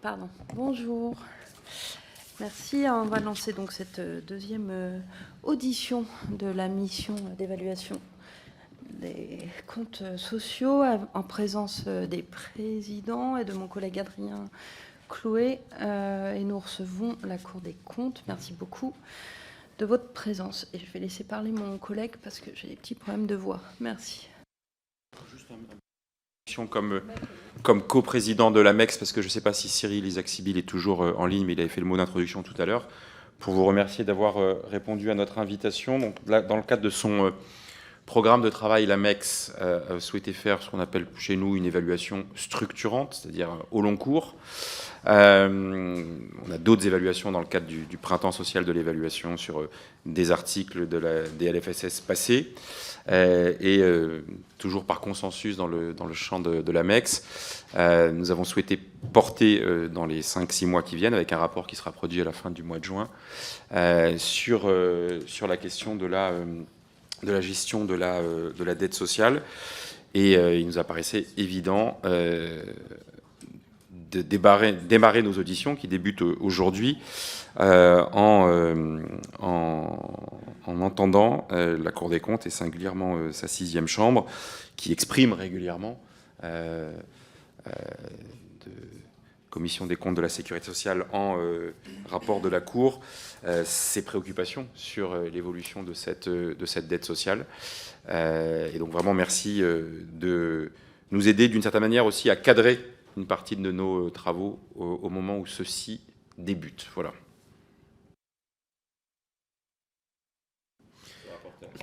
Pardon. Bonjour. Merci. On va lancer donc cette deuxième audition de la mission d'évaluation des comptes sociaux en présence des présidents et de mon collègue Adrien Chloé. Et nous recevons la Cour des comptes. Merci beaucoup de votre présence. Et je vais laisser parler mon collègue parce que j'ai des petits problèmes de voix. Merci. Comme coprésident de l'AMEX, parce que je ne sais pas si Cyril Isaac-Sibyl est toujours en ligne, mais il avait fait le mot d'introduction tout à l'heure, pour vous remercier d'avoir répondu à notre invitation. Donc, là, dans le cadre de son programme de travail, l'AMEX a souhaité faire ce qu'on appelle chez nous une évaluation structurante, c'est-à-dire au long cours. On a d'autres évaluations dans le cadre du printemps social de l'évaluation sur des articles des LFSS passés. Toujours par consensus dans le champ de l'AMEX, nous avons souhaité porter dans les 5-6 mois qui viennent, avec un rapport qui sera produit à la fin du mois de juin, sur la question de la gestion de la dette sociale. Et il nous apparaissait évident de démarrer nos auditions qui débutent aujourd'hui en entendant la Cour des comptes et singulièrement sa 6e chambre qui exprime régulièrement Commission des comptes de la Sécurité sociale en rapport de la Cour ses préoccupations sur l'évolution de cette dette sociale. Et donc vraiment merci de nous aider d'une certaine manière aussi à cadrer une partie de nos travaux au moment où ceux-ci débutent. Voilà.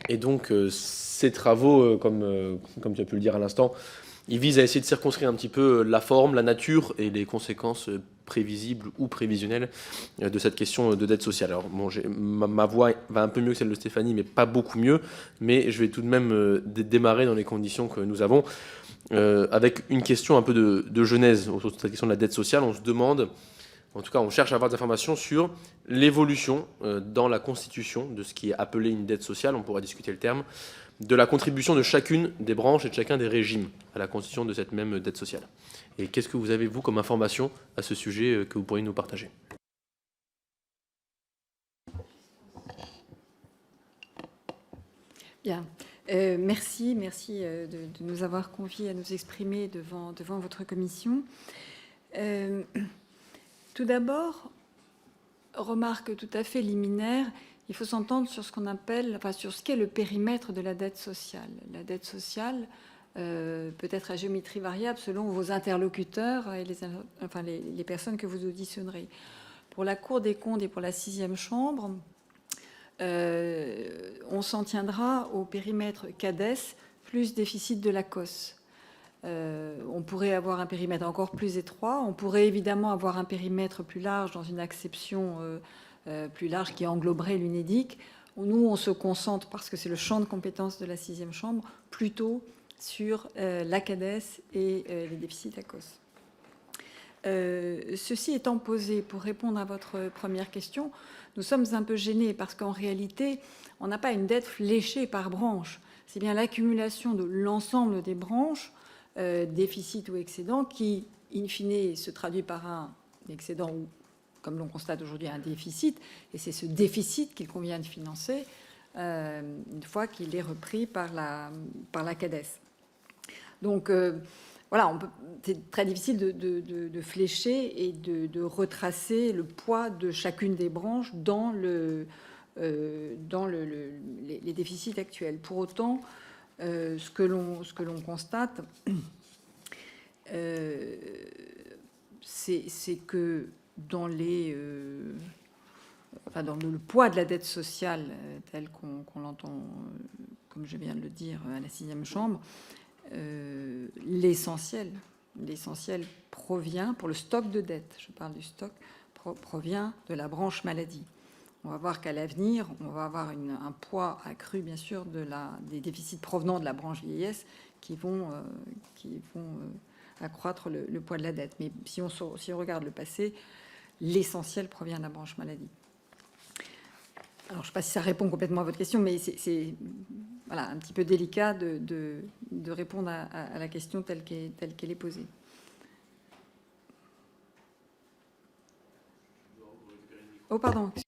Et donc, ces travaux, comme tu as pu le dire à l'instant, ils visent à essayer de circonscrire un petit peu la forme, la nature et les conséquences prévisibles ou prévisionnelles de cette question de dette sociale. Alors, bon, ma voix va un peu mieux que celle de Stéphanie, mais pas beaucoup mieux. Mais je vais tout de même démarrer dans les conditions que nous avons. Avec une question un peu de genèse autour de cette question de la dette sociale. On se demande, en tout cas on cherche à avoir des informations sur l'évolution dans la constitution de ce qui est appelé une dette sociale, on pourra discuter le terme, de la contribution de chacune des branches et de chacun des régimes à la constitution de cette même dette sociale. Et qu'est-ce que vous avez, vous, comme information à ce sujet que vous pourriez nous partager ? Bien. Merci de nous avoir conviés à nous exprimer devant votre commission. Tout d'abord, remarque tout à fait liminaire, il faut s'entendre sur ce qu'on appelle, sur ce qu'est le périmètre de la dette sociale. La dette sociale peut être à géométrie variable selon vos interlocuteurs et les personnes que vous auditionnerez. Pour la Cour des comptes et pour la 6e chambre, on s'en tiendra au périmètre CADES plus déficit de la COS. On pourrait avoir un périmètre encore plus étroit. On pourrait évidemment avoir un périmètre plus large dans une acception plus large qui engloberait l'UNEDIC. Nous, on se concentre, parce que c'est le champ de compétences de la 6e chambre, plutôt sur la CADES et les déficits à COS. Ceci étant posé, pour répondre à votre première question, nous sommes un peu gênés parce qu'en réalité, on n'a pas une dette fléchée par branche. C'est bien l'accumulation de l'ensemble des branches, déficit ou excédent, qui, in fine, se traduit par un excédent ou, comme l'on constate aujourd'hui, un déficit. Et c'est ce déficit qu'il convient de financer une fois qu'il est repris par la CADES. Donc, voilà, c'est très difficile de flécher et de retracer le poids de chacune des branches dans les déficits actuels. Pour autant, ce que l'on constate, c'est que dans le poids de la dette sociale tel qu'on l'entend, comme je viens de le dire, à la 6e chambre, l'essentiel provient, pour le stock de dette, je parle du stock, provient de la branche maladie. On va voir qu'à l'avenir, on va avoir un poids accru, bien sûr, des déficits provenant de la branche vieillesse qui vont accroître le poids de la dette. Mais si on regarde le passé, l'essentiel provient de la branche maladie. Alors, je ne sais pas si ça répond complètement à votre question, mais c'est voilà, un petit peu délicat de répondre à la question telle qu'elle est posée. Oh, pardon.